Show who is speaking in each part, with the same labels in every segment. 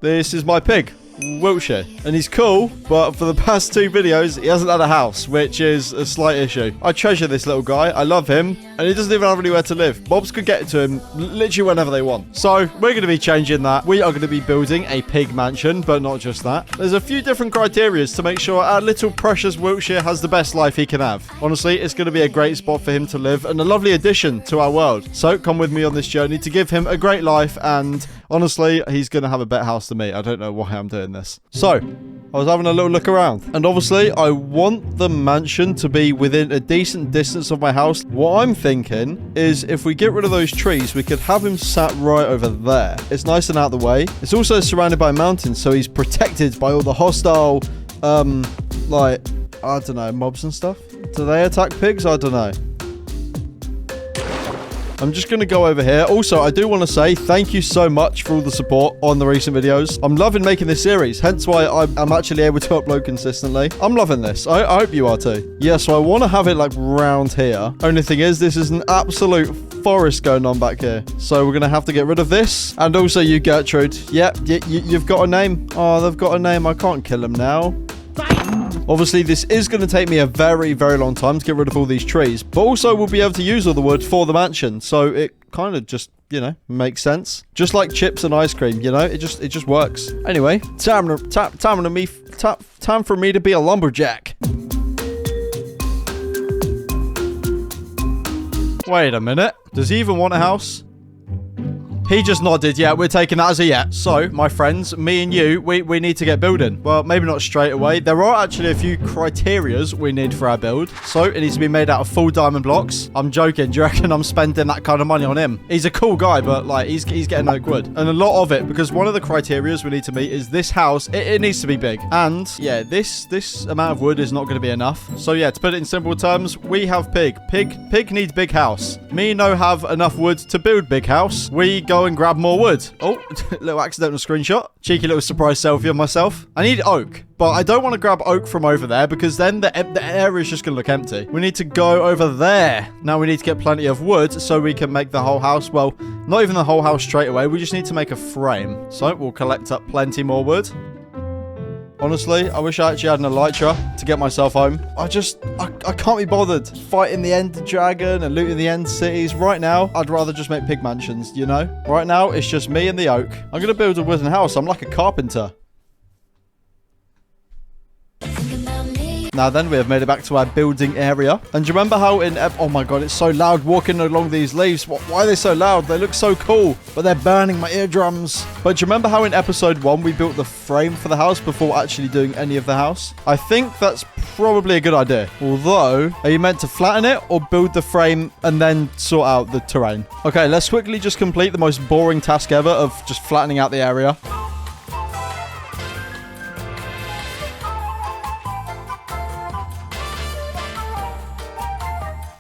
Speaker 1: This is my pig, Wiltshire, and he's cool, but for the past 2 videos, he hasn't had a house, which is a slight issue. I treasure this little guy, I love him, and he doesn't even have anywhere to live. Mobs could get to him literally whenever they want. So, we're going to be changing that. We are going to be building a pig mansion, but not just that. There's a few different criteria to make sure our little precious Wiltshire has the best life he can have. Honestly, it's going to be a great spot for him to live, and a lovely addition to our world. So, come with me on this journey to give him a great life, and honestly, he's going to have a better house than me. I don't know why I'm doing this. So, I was having a little look around. And obviously, I want the mansion to be within a decent distance of my house. What I'm thinking is if we get rid of those trees, we could have him sat right over there. It's nice and out of the way. It's also surrounded by mountains, so he's protected by all the hostile, like, I don't know, mobs and stuff. Do they attack pigs? I don't know. I'm just going to go over here. Also, I do want to say thank you so much for all the support on the recent videos. I'm loving making this series, hence why I'm actually able to upload consistently. I'm loving this. I hope you are too. Yeah, so I want to have it like round here. Only thing is, this is an absolute forest going on back here. So we're going to have to get rid of this. And also you, Gertrude. Yep, you've got a name. Oh, they've got a name. I can't kill them now. Obviously, this is going to take me a very, very long time to get rid of all these trees. But also, we'll be able to use all the wood for the mansion. So it kind of just, you know, makes sense. Just like chips and ice cream, you know? It just works. Anyway, time for me to be a lumberjack. Wait a minute. Does he even want a house? He just nodded. Yeah, we're taking that as a yeah. So, my friends, me and you, we need to get building. Well, maybe not straight away. There are actually a few criterias we need for our build. So, it needs to be made out of full diamond blocks. I'm joking. Do you reckon I'm spending that kind of money on him? He's a cool guy, but, like, he's getting oak wood. And a lot of it, because one of the criterias we need to meet is this house. It needs to be big. And, yeah, this amount of wood is not going to be enough. So, yeah, to put it in simple terms, we have pig. Pig needs big house. Me no have enough wood to build big house. We go and grab more wood. Oh, little accidental screenshot. Cheeky little surprise selfie of myself. I need oak, but I don't want to grab oak from over there because then the area is just going to look empty. We need to go over there. Now we need to get plenty of wood so we can make the whole house. Well, not even the whole house straight away. We just need to make a frame. So we'll collect up plenty more wood. Honestly, I wish I actually had an elytra to get myself home. I can't be bothered fighting the end dragon and looting the end cities. Right now, I'd rather just make pig mansions, you know? Right now, it's just me and the oak. I'm going to build a wooden house. I'm like a carpenter. Now then, we have made it back to our building area. And do you remember how in... Oh my god, it's so loud walking along these leaves. Why are they so loud? They look so cool, but they're burning my eardrums. But do you remember how in episode 1 we built the frame for the house before actually doing any of the house? I think that's probably a good idea. Although, are you meant to flatten it or build the frame and then sort out the terrain? Okay, let's quickly just complete the most boring task ever of just flattening out the area.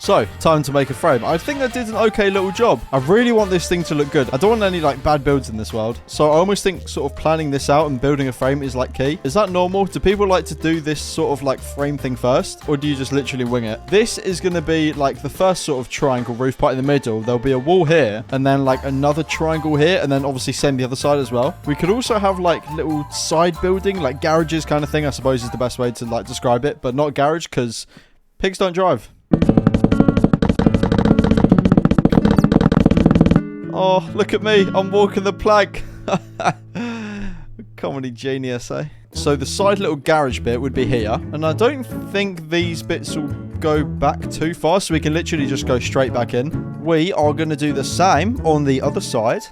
Speaker 1: So, time to make a frame. I think I did an okay little job. I really want this thing to look good. I don't want any, like, bad builds in this world. So, I almost think sort of planning this out and building a frame is, like, key. Is that normal? Do people like to do this sort of, like, frame thing first? Or do you just literally wing it? This is going to be, like, the first sort of triangle roof part in the middle. There'll be a wall here. And then, like, another triangle here. And then, obviously, same the other side as well. We could also have, like, little side building, like, garages kind of thing, I suppose is the best way to, like, describe it. But not garage, because pigs don't drive. Oh, look at me. I'm walking the plank. Comedy genius, eh? So the side little garage bit would be here. And I don't think these bits will go back too far. So we can literally just go straight back in. We are going to do the same on the other side.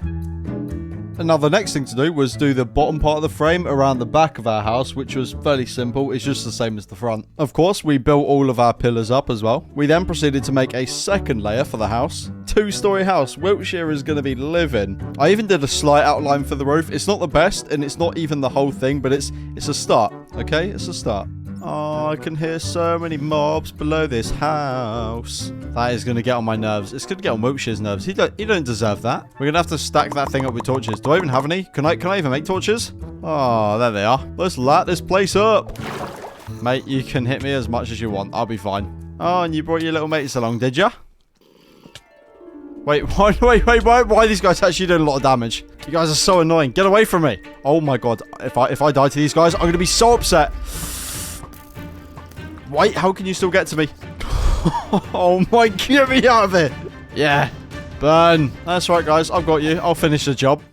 Speaker 1: And now the next thing to do was do the bottom part of the frame around the back of our house, which was fairly simple. It's just the same as the front. Of course, we built all of our pillars up as well. We then proceeded to make a second layer for the house. 2-story house. Wiltshire is going to be living. I even did a slight outline for the roof. It's not the best, and it's not even the whole thing, but it's a start. Okay? It's a start. Oh, I can hear so many mobs below this house. That is going to get on my nerves. It's going to get on Wiltshire's nerves. He don't deserve that. We're going to have to stack that thing up with torches. Do I even have any? Can I even make torches? Oh, there they are. Let's light this place up. Mate, you can hit me as much as you want. I'll be fine. Oh, and you brought your little mates along, did ya? Wait, why are these guys actually doing a lot of damage? You guys are so annoying. Get away from me. Oh my god. If I die to these guys, I'm going to be so upset. Wait, how can you still get to me? Oh my, get me out of here. Yeah. Burn. That's right, guys. I've got you. I'll finish the job.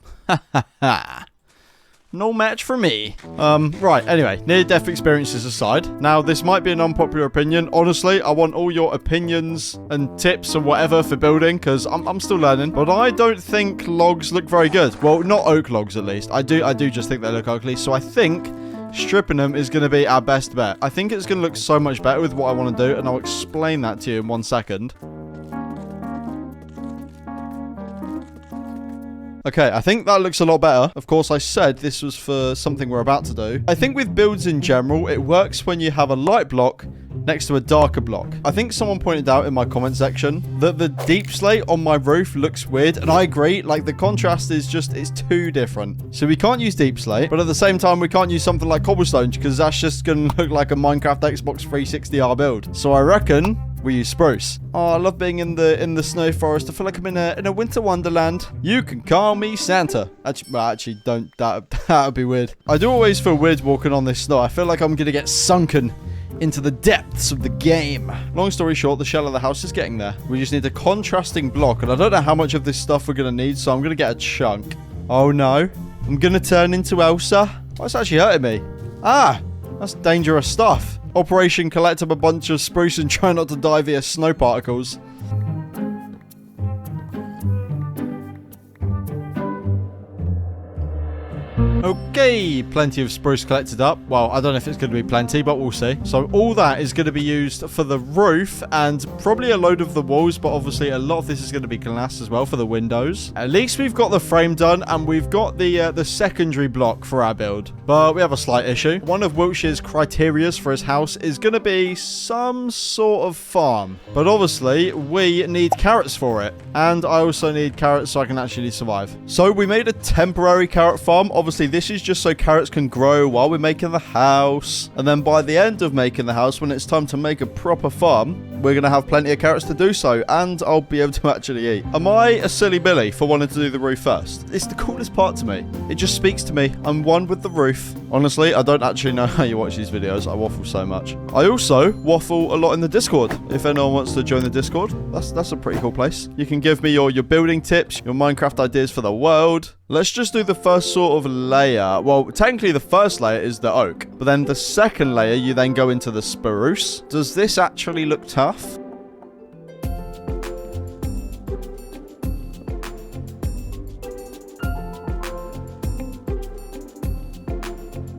Speaker 1: No match for me. Right, anyway, near-death experiences aside. Now, this might be an unpopular opinion. Honestly, I want all your opinions and tips and whatever for building, because I'm still learning. But I don't think logs look very good. Well, not oak logs, at least. I do just think they look ugly. So I think stripping them is going to be our best bet. I think it's going to look so much better with what I want to do, and I'll explain that to you in 1 second. Okay, I think that looks a lot better. Of course, I said this was for something we're about to do. I think with builds in general, it works when you have a light block next to a darker block. I think someone pointed out in my comment section that the deep slate on my roof looks weird, and I agree. Like, the contrast is just, it's too different. So we can't use deep slate, but at the same time, we can't use something like cobblestone because that's just going to look like a Minecraft Xbox 360R build. So I reckon we use spruce. Oh, I love being in the snow forest. I feel like I'm in a winter wonderland. You can call me Santa. Actually, don't. That would be weird. I do always feel weird walking on this snow. I feel like I'm gonna get sunken into the depths of the game. Long story short, the shell of the house is getting there. We just need a contrasting block, and I don't know how much of this stuff we're gonna need, so I'm gonna get a chunk. Oh no, I'm gonna turn into Elsa. Oh, it's actually hurting me. Ah, that's dangerous stuff. Operation collect up a bunch of spruce and try not to die via snow particles. Okay, plenty of spruce collected up. Well, I don't know if it's going to be plenty, but we'll see. So all that is going to be used for the roof and probably a load of the walls, but obviously a lot of this is going to be glass as well for the windows. At least we've got the frame done and we've got the secondary block for our build. But we have a slight issue. One of Wiltshire's criterias for his house is going to be some sort of farm. But obviously, we need carrots for it. And I also need carrots so I can actually survive. So we made a temporary carrot farm. Obviously, this is just so carrots can grow while we're making the house. And then by the end of making the house, when it's time to make a proper farm, we're going to have plenty of carrots to do so. And I'll be able to actually eat. Am I a silly Billy for wanting to do the roof first? It's the coolest part to me. It just speaks to me. I'm one with the roof. Honestly, I don't actually know how you watch these videos. I waffle so much. I also waffle a lot in the Discord. If anyone wants to join the Discord, that's a pretty cool place. You can give me your building tips, your Minecraft ideas for the world. Let's just do the first sort of layer. Well, technically the first layer is the oak, but then the second layer, you then go into the spruce. Does this actually look tough?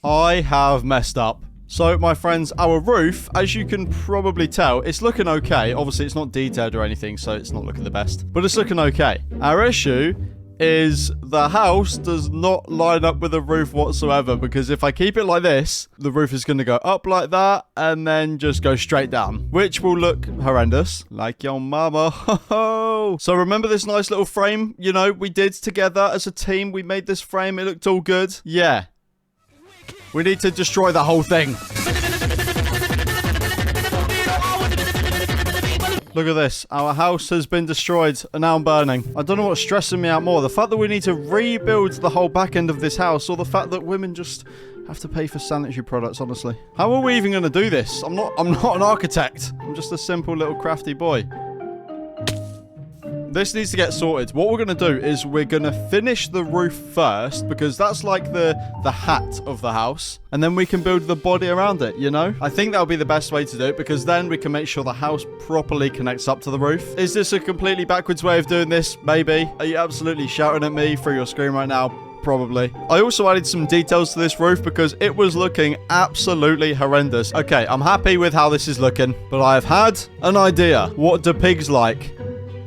Speaker 1: I have messed up. So, my friends, our roof, as you can probably tell, it's looking okay. Obviously, it's not detailed or anything, so it's not looking the best. But it's looking okay. Our issue is the house does not line up with the roof whatsoever, because if I keep it like this, the roof is going to go up like that and then just go straight down, which will look horrendous, like your mama. So remember this nice little frame, you know, we did together as a team? We made this frame, it looked all good. Yeah. We need to destroy the whole thing. Look at this. Our house has been destroyed and now I'm burning. I don't know what's stressing me out more. The fact that we need to rebuild the whole back end of this house, or the fact that women just have to pay for sanitary products, honestly. How are we even going to do this? I'm not an architect. I'm just a simple little crafty boy. This needs to get sorted. What we're going to do is we're going to finish the roof first, because that's like the hat of the house. And then we can build the body around it, you know? I think that'll be the best way to do it, because then we can make sure the house properly connects up to the roof. Is this a completely backwards way of doing this? Maybe. Are you absolutely shouting at me through your screen right now? Probably. I also added some details to this roof because it was looking absolutely horrendous. Okay, I'm happy with how this is looking, but I've had an idea. What do pigs like?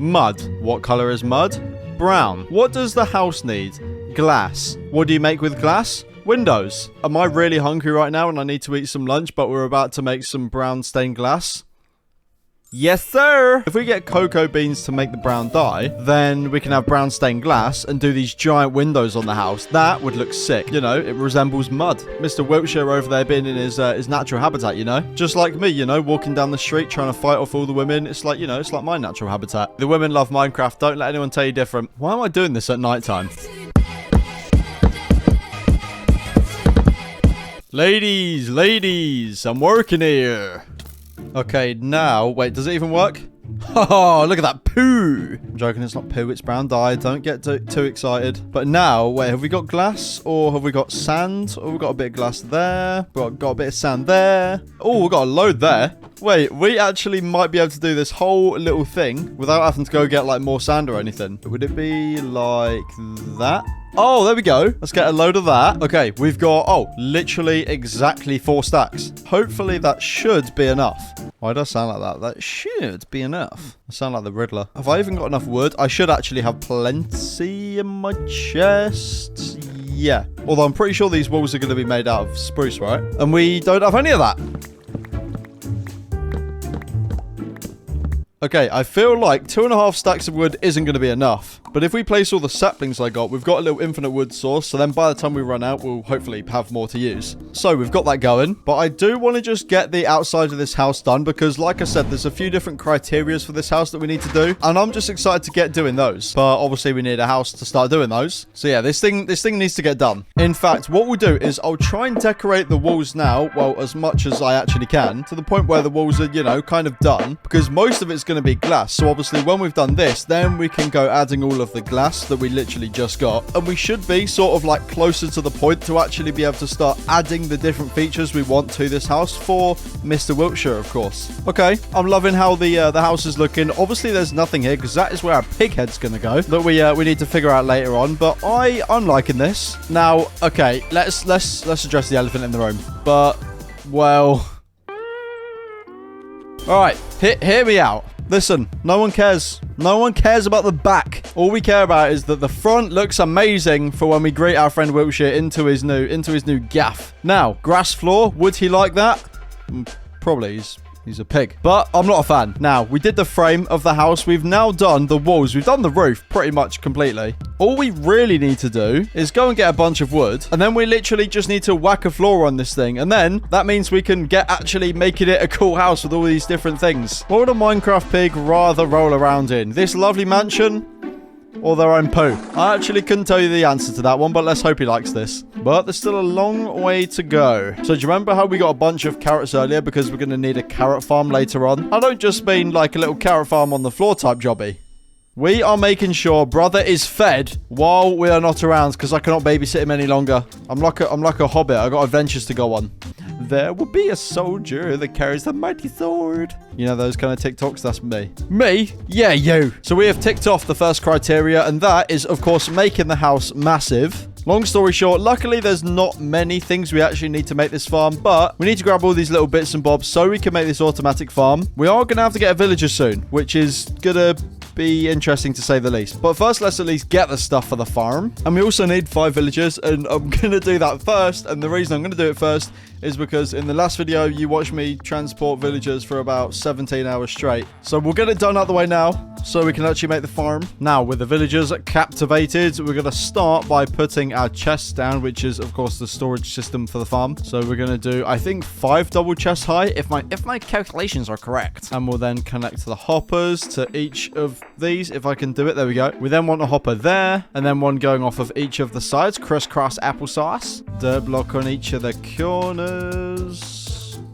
Speaker 1: Mud. What color is mud? Brown. What does the house need? Glass. What do you make with glass? Windows. Am I really hungry right now and I need to eat some lunch, but we're about to make some brown stained glass? Yes, sir. If we get cocoa beans to make the brown dye, then we can have brown stained glass and do these giant windows on the house. That would look sick. You know, it resembles mud. Mr. Wiltshire over there being in his natural habitat, you know? Just like me, you know, walking down the street trying to fight off all the women. It's like, you know, it's like my natural habitat. The women love Minecraft. Don't let anyone tell you different. Why am I doing this at nighttime? Ladies, I'm working here. Okay, now, wait, does it even work? Oh, look at that poo. I'm joking, it's not poo, it's brown dye. Don't get too excited. But now, wait, have we got glass or have we got sand? Oh, we've got a bit of glass there. We've got a bit of sand there. Oh, we've got a load there. Wait, we actually might be able to do this whole little thing without having to go get, like, more sand or anything. Would it be like that? Oh, there we go. Let's get a load of that. Okay, we've got, oh, literally exactly 4 stacks. Hopefully that should be enough. Why do I sound like that? That should be enough. I sound like the Riddler. Have I even got enough wood? I should actually have plenty in my chest. Yeah. Although I'm pretty sure these walls are going to be made out of spruce, right? And we don't have any of that. Okay, I feel like 2.5 stacks of wood isn't going to be enough. But if we place all the saplings I got, we've got a little infinite wood source. So then by the time we run out, we'll hopefully have more to use. So we've got that going. But I do want to just get the outside of this house done. Because like I said, there's a few different criterias for this house that we need to do. And I'm just excited to get doing those. But obviously we need a house to start doing those. So yeah, this thing needs to get done. In fact, what we'll do is I'll try and decorate the walls now. Well, as much as I actually can. To the point where the walls are, you know, kind of done. Because most of it's going to be glass. So obviously when we've done this, then we can go adding all of the glass that we literally just got. And we should be sort of like closer to the point to actually be able to start adding the different features we want to this house for Mr. Wiltshire, of course. Okay, I'm loving how the house is looking. Obviously there's nothing here because that is where our pig head's gonna go that we need to figure out later on. But I'm liking this. Now, okay, let's address the elephant in the room. But well, all right, hear me out. Listen, no one cares. No one cares about the back. All we care about is that the front looks amazing for when we greet our friend Wiltshire into his new gaff. Now, grass floor, would he like that? Probably. He's a pig. But I'm not a fan. Now, we did the frame of the house. We've now done the walls. We've done the roof pretty much completely. All we really need to do is go and get a bunch of wood. And then we literally just need to whack a floor on this thing. And then that means we can get actually making it a cool house with all these different things. What would a Minecraft pig rather roll around in? This lovely mansion? Or their own poo? I actually couldn't tell you the answer to that one, but let's hope he likes this. But there's still a long way to go. So do you remember how we got a bunch of carrots earlier because we're going to need a carrot farm later on? I don't just mean like a little carrot farm on the floor type jobby. We are making sure brother is fed while we are not around because I cannot babysit him any longer. I'm like a hobbit. I got adventures to go on. There will be a soldier that carries a mighty sword. You know those kind of TikToks? That's me. Me? Yeah, you. So we have ticked off the first criteria, and that is, of course, making the house massive. Long story short, luckily there's not many things we actually need to make this farm, but we need to grab all these little bits and bobs so we can make this automatic farm. We are going to have to get a villager soon, which is going to be interesting to say the least. But first, let's at least get the stuff for the farm. And we also need 5 villagers, and I'm going to do that first. And the reason I'm going to do it first is because in the last video, you watched me transport villagers for about 17 hours straight. So we'll get it done out the way now so we can actually make the farm. Now, with the villagers captivated, we're going to start by putting our chests down, which is, of course, the storage system for the farm. So we're going to do, I think, 5 double chests high, if my calculations are correct. And we'll then connect the hoppers to each of these, if I can do it. There we go. We then want a hopper there, and then one going off of each of the sides. Crisscross applesauce. Dirt block on each of the corners.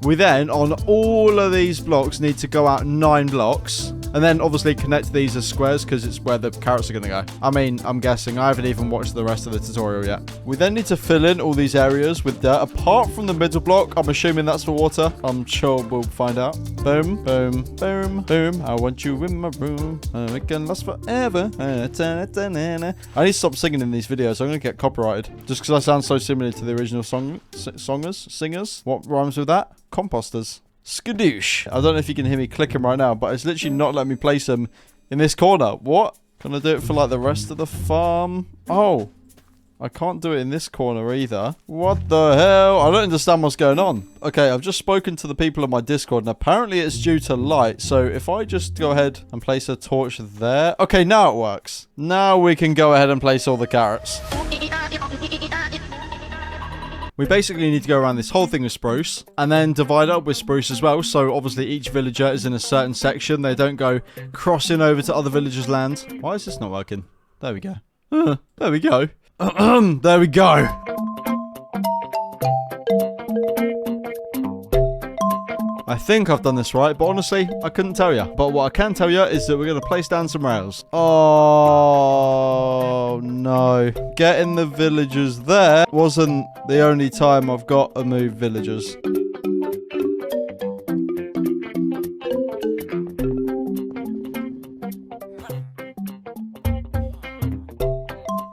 Speaker 1: We then, on all of these blocks, need to go out 9 blocks. And then, obviously, connect these as squares because it's where the carrots are going to go. I mean, I'm guessing. I haven't even watched the rest of the tutorial yet. We then need to fill in all these areas with dirt. Apart from the middle block, I'm assuming that's for water. I'm sure we'll find out. Boom, boom, boom, boom. I want you in my room. We can last forever. I need to stop singing in these videos. I'm going to get copyrighted. Just because I sound so similar to the original singers. What rhymes with that? Composters. Skadoosh. I don't know if you can hear me clicking right now, but it's literally not letting me place them in this corner. What? Can I do it for like the rest of the farm? Oh. I can't do it in this corner either. What the hell? I don't understand what's going on. Okay, I've just spoken to the people on my Discord, and apparently it's due to light. So if I just go ahead and place a torch there. Okay, now it works. Now we can go ahead and place all the carrots. We basically need to go around this whole thing with spruce and then divide up with spruce as well. So obviously each villager is in a certain section. They don't go crossing over to other villagers' land. Why is this not working? There we go. There we go. There we go. I think I've done this right, but honestly, I couldn't tell you. But what I can tell you is that we're going to place down some rails. Oh, no. Getting the villagers there wasn't the only time I've got to move villagers.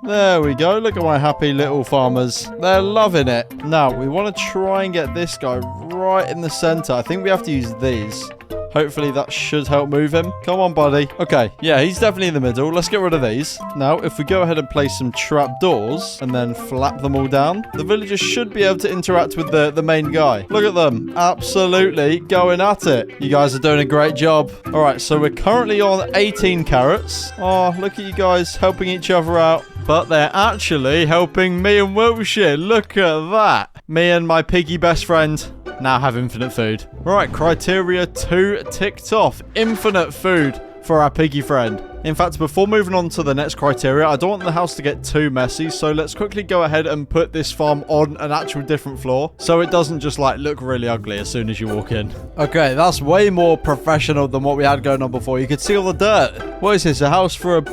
Speaker 1: There we go. Look at my happy little farmers. They're loving it. Now, we want to try and get this guy right in the center. I think we have to use these. Hopefully that should help move him. Come on, buddy. Okay, yeah, he's definitely in the middle. Let's get rid of these. Now, if we go ahead and place some trap doors and then flap them all down, the villagers should be able to interact with the main guy. Look at them. Absolutely going at it. You guys are doing a great job. All right, so we're currently on 18 carrots. Oh, look at you guys helping each other out. But they're actually helping me and Wiltshire. Look at that. Me and my piggy best friend now have infinite food. Right, criteria 2 ticked off. Infinite food for our piggy friend. In fact, before moving on to the next criteria, I don't want the house to get too messy. So let's quickly go ahead and put this farm on an actual different floor. So it doesn't just like look really ugly as soon as you walk in. Okay, that's way more professional than what we had going on before. You could see all the dirt. What is this? A house for a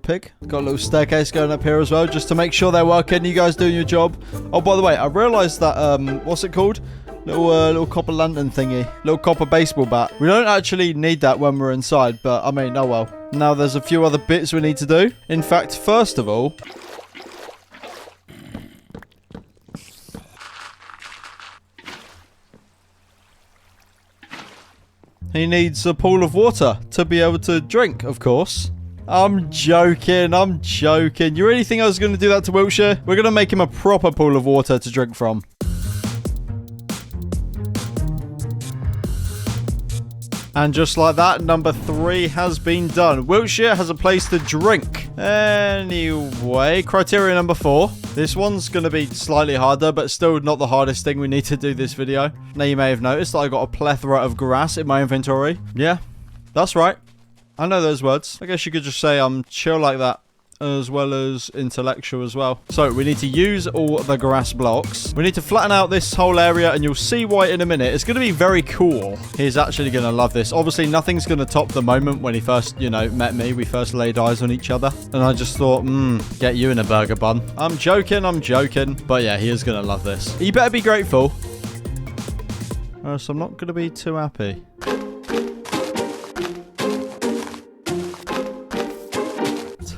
Speaker 1: pig? Got a little staircase going up here as well, just to make sure they're working. You guys doing your job. Oh, by the way, I realized that what's it called? Little copper lantern thingy, little copper baseball bat. We don't actually need that when we're inside, but I mean, oh well. Now there's a few other bits we need to do. In fact, first of all, he needs a pool of water to be able to drink, of course. I'm joking. I'm joking. You really think I was going to do that to Wiltshire? We're going to make him a proper pool of water to drink from. And just like that, number 3 has been done. Wiltshire has a place to drink. Anyway, criteria number 4. This one's going to be slightly harder, but still not the hardest thing we need to do this video. Now, you may have noticed that I got a plethora of grass in my inventory. Yeah, that's right. I know those words. I guess you could just say I'm chill like that, as well as intellectual as well. So we need to use all the grass blocks. We need to flatten out this whole area, and you'll see why in a minute. It's going to be very cool. He's actually going to love this. Obviously, nothing's going to top the moment when he first, you know, met me. We first laid eyes on each other. And I just thought, get you in a burger bun. I'm joking. But yeah, he is going to love this. You better be grateful. So I'm not going to be too happy.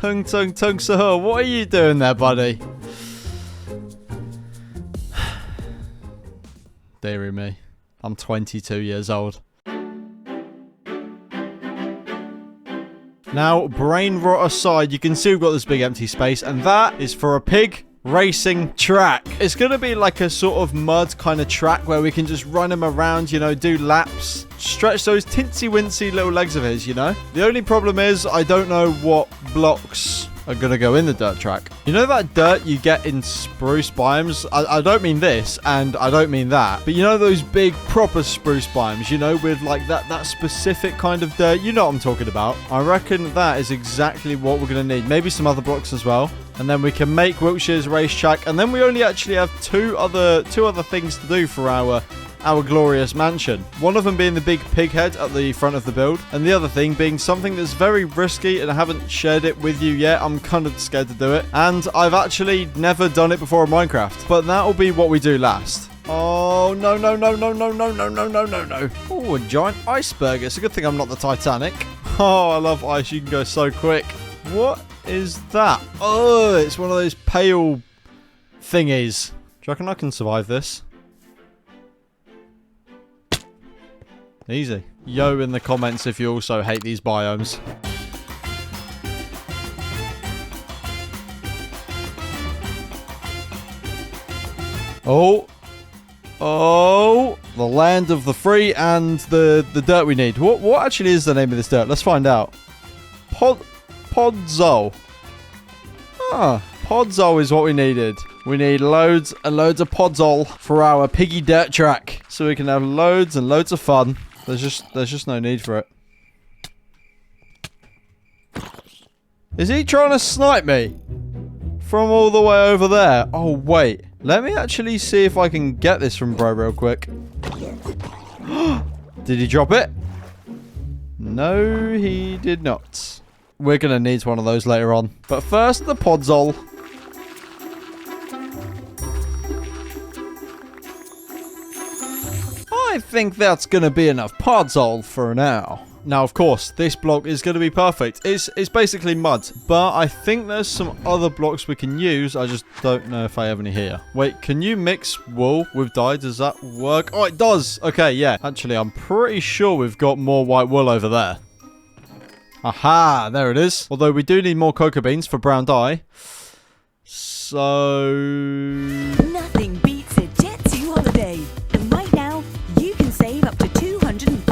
Speaker 1: Tung, so what are you doing there, buddy? Dearie me. I'm 22 years old. Now, brain rot aside, you can see we've got this big empty space, and that is for a pig racing track. It's going to be like a sort of mud kind of track where we can just run him around, you know, do laps, stretch those tinsy-wincy little legs of his, you know. The only problem is I don't know what blocks are going to go in the dirt track. You know that dirt you get in spruce biomes? I don't mean this, and I don't mean that, but you know those big proper spruce biomes, you know, with like that specific kind of dirt? You know what I'm talking about. I reckon that is exactly what we're going to need. Maybe some other blocks as well. And then we can make Wiltshire's racetrack. And then we only actually have two other things to do for our glorious mansion. One of them being the big pig head at the front of the build. And the other thing being something that's very risky, and I haven't shared it with you yet. I'm kind of scared to do it. And I've actually never done it before in Minecraft. But that will be what we do last. Oh, no. Oh, a giant iceberg. It's a good thing I'm not the Titanic. Oh, I love ice. You can go so quick. What is that? Oh, it's one of those pale thingies. Do you reckon I can survive this? Easy. Yo in the comments if you also hate these biomes. Oh. Oh. The land of the free and the dirt we need. What actually is the name of this dirt? Let's find out. Podzol. Ah, Podzol is what we needed. We need loads and loads of Podzol for our piggy dirt track, so we can have loads and loads of fun. There's just no need for it. Is he trying to snipe me from all the way over there? Oh wait, let me actually see if I can get this from bro real quick. Did he drop it? No, he did not. We're gonna need one of those later on. But first, the Podzol. I think that's gonna be enough Podzol for now. Now, of course, this block is going to be perfect. It's basically mud, but I think there's some other blocks we can use. I just don't know if I have any here. Wait, can you mix wool with dye? Does that work? Oh, it does. Okay, yeah. Actually, I'm pretty sure we've got more white wool over there. Aha, there it is. Although we do need more cocoa beans for brown dye. So...
Speaker 2: Nothing beats a Jet2 holiday. And right now, you can save up to £240.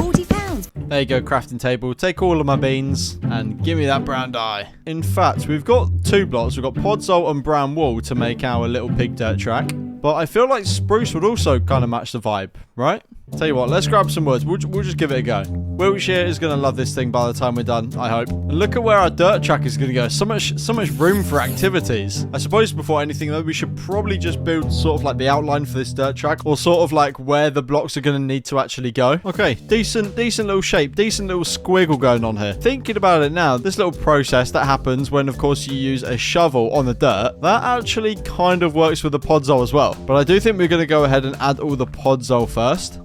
Speaker 1: There you go, crafting table. Take all of my beans and give me that brown dye. In fact, we've got 2 blocks. We've got podzol and brown wool to make our little pig dirt track. But I feel like spruce would also kind of match the vibe, right? Tell you what, let's grab some woods. We'll just give it a go. Wiltshire is going to love this thing by the time we're done, I hope. And look at where our dirt track is going to go. So much room for activities. I suppose before anything, though, we should probably just build sort of like the outline for this dirt track, or sort of like where the blocks are going to need to actually go. Okay, decent little shape, decent little squiggle going on here. Thinking about it now, this little process that happens when, of course, you use a shovel on the dirt, that actually kind of works with the podzol as well. But I do think we're going to go ahead and add all the podzol first.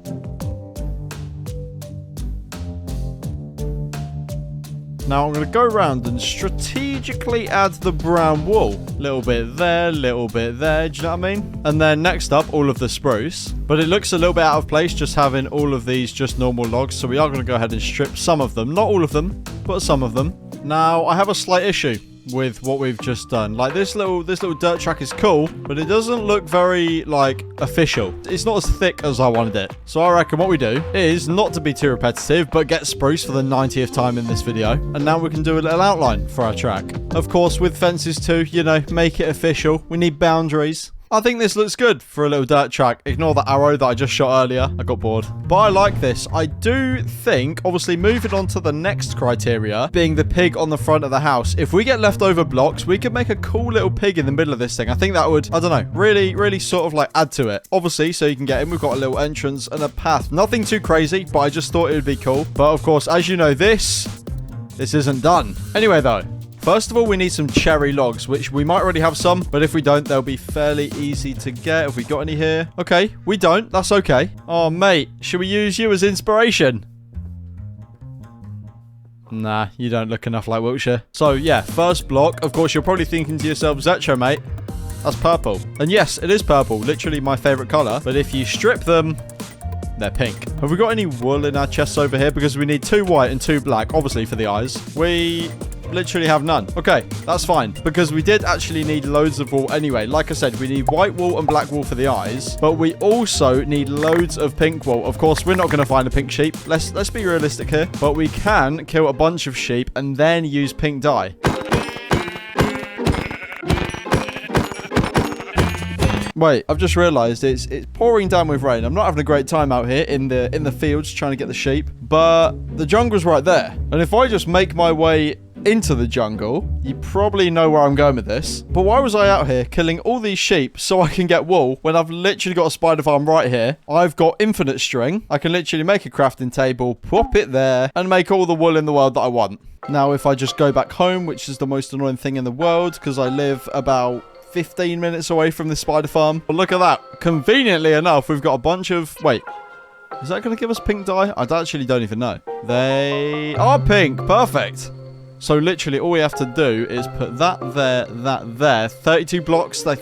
Speaker 1: Now I'm going to go around and strategically add the brown wool. Little bit there, little bit there, do you know what I mean? And then next up, all of the spruce. But it looks a little bit out of place just having all of these just normal logs. So we are going to go ahead and strip some of them. Not all of them, but some of them. Now, I have a slight issue with what we've just done. Like, this little dirt track is cool, but it doesn't look very, like, official. It's not as thick as I wanted it. So I reckon what we do is, not to be too repetitive, but get spruce for the 90th time in this video. And now we can do a little outline for our track. Of course, with fences too, you know, make it official. We need boundaries. I think this looks good for a little dirt track. Ignore the arrow that I just shot earlier. I got bored. But I like this. I do think, obviously, moving on to the next criteria, being the pig on the front of the house. If we get leftover blocks, we could make a cool little pig in the middle of this thing. I think that would, I don't know, really sort of like add to it. Obviously, so you can get in, we've got a little entrance and a path. Nothing too crazy, but I just thought it would be cool. But of course, as you know, this isn't done. Anyway, though. First of all, we need some cherry logs, which we might already have some, but if we don't, they'll be fairly easy to get. Have we got any here? Okay, we don't. That's okay. Oh, mate, should we use you as inspiration? Nah, you don't look enough like Wiltshire. So, yeah, first block. Of course, you're probably thinking to yourself, Zetro, mate, that's purple. And yes, it is purple. Literally my favorite color. But if you strip them, they're pink. Have we got any wool in our chests over here? Because we need 2 white and 2 black, obviously, for the eyes. We literally have none. Okay, that's fine, because we did actually need loads of wool anyway. Like I said, we need white wool and black wool for the eyes, but we also need loads of pink wool. Of course, we're not going to find a pink sheep. Let's be realistic here, but we can kill a bunch of sheep and then use pink dye. Wait, I've just realised it's pouring down with rain. I'm not having a great time out here in the fields trying to get the sheep, but the jungle's right there. And if I just make my way into the jungle, you probably know where I'm going with this. But why was I out here killing all these sheep so I can get wool when I've literally got a spider farm right here? I've got infinite string. I can literally make a crafting table, pop it there, and make all the wool in the world that I want. Now, if I just go back home, which is the most annoying thing in the world, because I live about 15 minutes away from the spider farm. But look at that. Conveniently enough, we've got a bunch of... Wait. Is that going to give us pink dye? I actually don't even know. They are pink. Perfect. So literally all we have to do is put that there. 32 blocks. I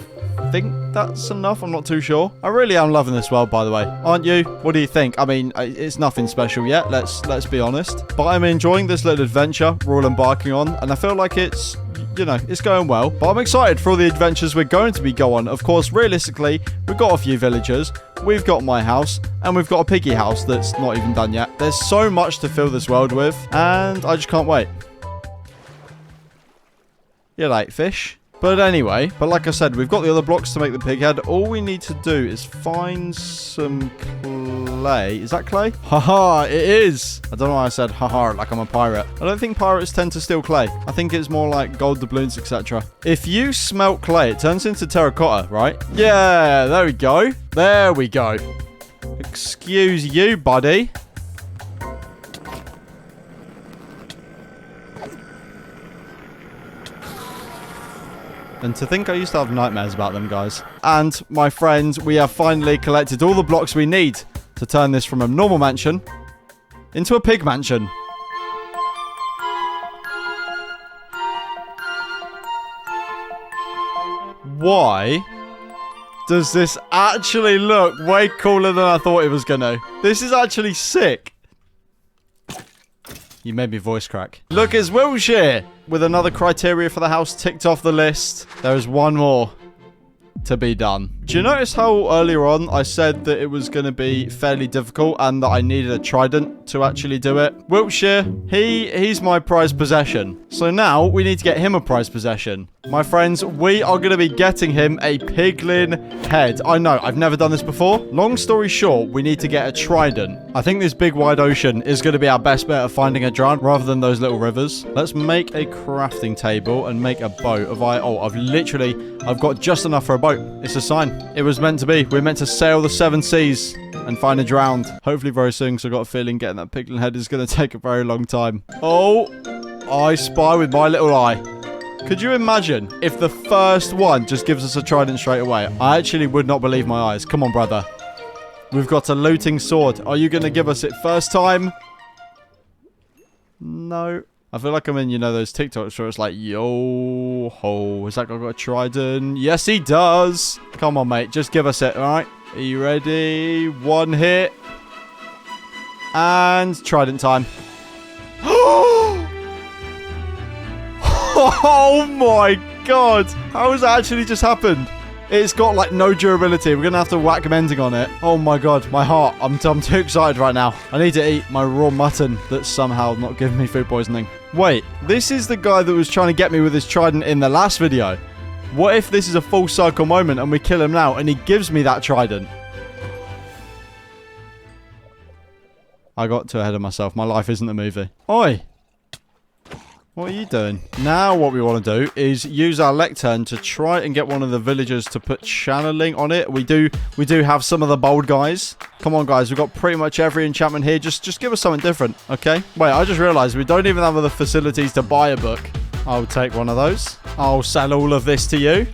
Speaker 1: think that's enough. I'm not too sure. I really am loving this world, by the way. Aren't you? What do you think? I mean, it's nothing special yet. Let's be honest. But I'm enjoying this little adventure we're all embarking on. And I feel like it's, you know, it's going well. But I'm excited for all the adventures we're going to be going. Of course, realistically, we've got a few villagers. We've got my house. And we've got a piggy house that's not even done yet. There's so much to fill this world with. And I just can't wait. You're like fish. But anyway, like I said, we've got the other blocks to make the pig head. All we need to do is find some clay. Is that clay? Haha, it is. I don't know why I said haha like I'm a pirate. I don't think pirates tend to steal clay. I think it's more like gold doubloons, etc. If you smelt clay, it turns into terracotta, right? Yeah, there we go. There we go. Excuse you, buddy. And to think I used to have nightmares about them, guys. And, my friends, we have finally collected all the blocks we need to turn this from a normal mansion into a pig mansion. Why does this actually look way cooler than I thought it was gonna? This is actually sick. You made me voice crack. Look, it's Wiltshire! With another criteria for the house ticked off the list. There is one more to be done. Do you notice how earlier on I said that it was going to be fairly difficult and that I needed a trident to actually do it? Wiltshire, he's my prized possession. So now we need to get him a prized possession. My friends, we are going to be getting him a piglin head. I know, I've never done this before. Long story short, we need to get a trident. I think this big wide ocean is going to be our best bet of finding a drown rather than those little rivers. Let's make a crafting table and make a boat. I've got just enough for a boat. It's a sign. It was meant to be. We're meant to sail the 7 seas and find a drowned. Hopefully very soon, because I've got a feeling getting that piglin head is going to take a very long time. Oh, I spy with my little eye. Could you imagine if the first one just gives us a trident straight away? I actually would not believe my eyes. Come on, brother. We've got a looting sword. Are you going to give us it first time? No. I feel like I'm in, you know, those TikToks where it's like, yo ho. Is that guy got a trident? Yes, he does. Come on, mate. Just give us it, all right? Are you ready? One hit. And trident time. Oh my god. How has that actually just happened? It's got like no durability. We're going to have to whack mending on it. Oh my god. My heart. I'm too excited right now. I need to eat my raw mutton that's somehow not giving me food poisoning. Wait. This is the guy that was trying to get me with his trident in the last video. What if this is a full circle moment and we kill him now and he gives me that trident? I got too ahead of myself. My life isn't a movie. Oi. What are you doing? Now what we want to do is use our lectern to try and get one of the villagers to put channeling on it. We do have some of the bold guys. Come on, guys. We've got pretty much every enchantment here. Just give us something different, okay? Wait, I just realized we don't even have the facilities to buy a book. I'll take one of those. I'll sell all of this to you.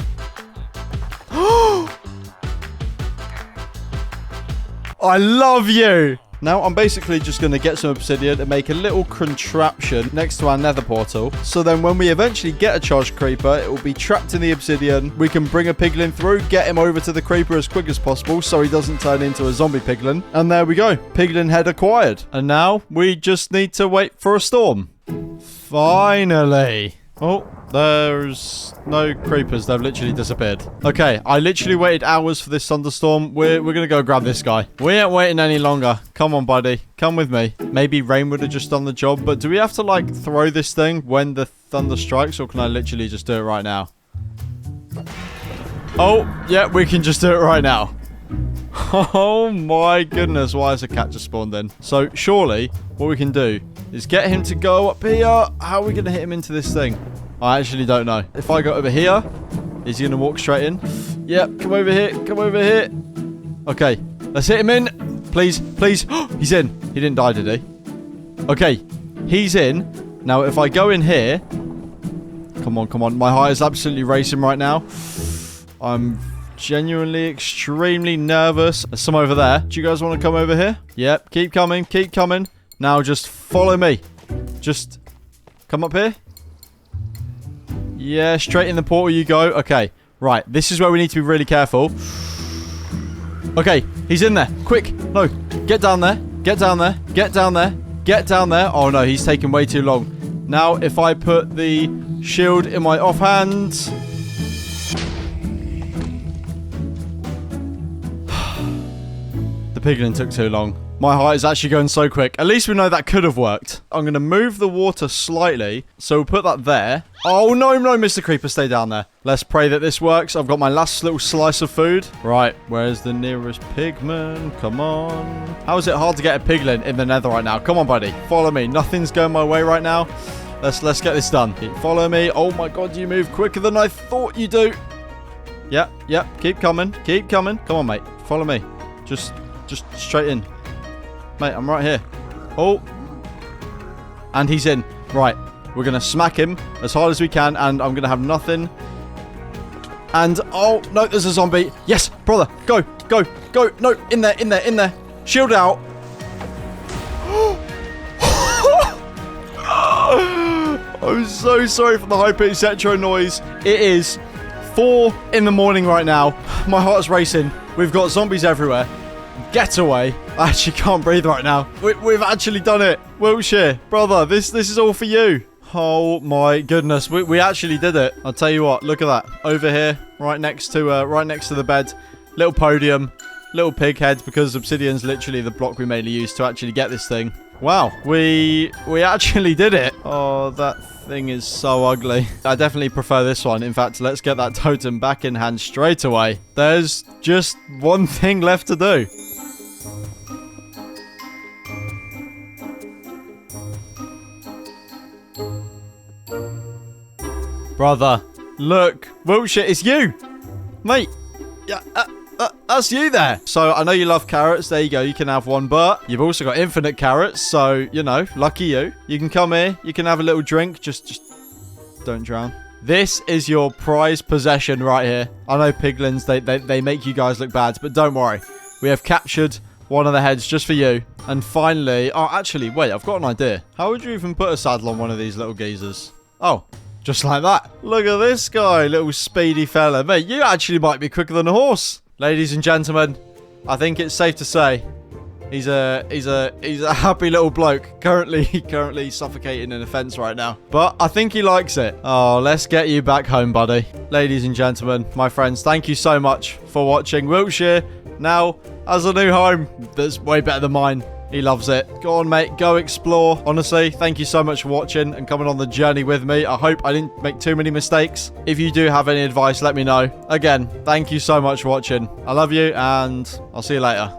Speaker 1: I love you. Now, I'm basically just going to get some obsidian and make a little contraption next to our nether portal. So then when we eventually get a charged creeper, it will be trapped in the obsidian. We can bring a piglin through, get him over to the creeper as quick as possible so he doesn't turn into a zombie piglin. And there we go. Piglin head acquired. And now we just need to wait for a storm. Finally. Oh, there's no creepers. They've literally disappeared. Okay, I literally waited hours for this thunderstorm. We're going to go grab this guy. We ain't waiting any longer. Come on, buddy. Come with me. Maybe rain would have just done the job, but do we have to, like, throw this thing when the thunder strikes, or can I literally just do it right now? Oh, yeah, we can just do it right now. Oh, my goodness. Why is a cat just spawned in? So, surely, what we can do is get him to go up here. How are we going to hit him into this thing? I actually don't know. If I go over here, is he going to walk straight in? Yep, come over here. Come over here. Okay, let's hit him in. Please, please. He's in. He didn't die, did he? Okay, he's in. Now, if I go in here. Come on, come on. My heart is absolutely racing right now. I'm genuinely extremely nervous. There's some over there. Do you guys want to come over here? Yep, keep coming. Keep coming. Now just follow me. Just come up here. Yeah, straight in the portal you go. Okay, right. This is where we need to be really careful. Okay, he's in there. Quick. No, get down there. Get down there. Get down there. Get down there. Oh, no, he's taking way too long. Now, if I put the shield in my offhand... The piglin took too long. My heart is actually going so quick. At least we know that could have worked. I'm going to move the water slightly. So we'll put that there. Oh, no, no, Mr. Creeper, stay down there. Let's pray that this works. I've got my last little slice of food. Right, where's the nearest pigman? Come on. How is it hard to get a piglin in the nether right now? Come on, buddy. Follow me. Nothing's going my way right now. Let's get this done. Follow me. Oh, my God, you move quicker than I thought you do. Yep. Keep coming. Keep coming. Come on, mate. Follow me. Just straight in. Mate, I'm right here. Oh. And he's in. Right. We're going to smack him as hard as we can. And I'm going to have nothing. And, oh, no, there's a zombie. Yes, brother. Go. No, in there. Shield out. I'm so sorry for the high-pitched Zetro noise. It is 4 in the morning right now. My heart's racing. We've got zombies everywhere. Get away. I actually can't breathe right now. We've actually done it. Wiltshire, brother, this is all for you. Oh my goodness. We actually did it. I'll tell you what. Look at that. Over here, right next to the bed. Little podium. Little pig heads, because obsidian's literally the block we mainly use to actually get this thing. Wow. We actually did it. Oh, that thing is so ugly. I definitely prefer this one. In fact, let's get that totem back in hand straight away. There's just one thing left to do. Brother, look. Wiltshire, it's you. Mate. Yeah, that's you there. So, I know you love carrots. There you go. You can have one. But you've also got infinite carrots. So, you know, lucky you. You can come here. You can have a little drink. Just don't drown. This is your prized possession right here. I know piglins, they make you guys look bad. But don't worry. We have captured one of the heads just for you. And finally... Oh, actually, wait. I've got an idea. How would you even put a saddle on one of these little geezers? Oh. Just like that. Look at this guy, little speedy fella. Mate, you actually might be quicker than a horse. Ladies and gentlemen, I think it's safe to say he's a happy little bloke. Currently suffocating in a fence right now. But I think he likes it. Oh, let's get you back home, buddy. Ladies and gentlemen, my friends, thank you so much for watching. Wiltshire now has a new home that's way better than mine. He loves it. Go on, mate. Go explore. Honestly, thank you so much for watching and coming on the journey with me. I hope I didn't make too many mistakes. If you do have any advice, let me know. Again, thank you so much for watching. I love you, and I'll see you later.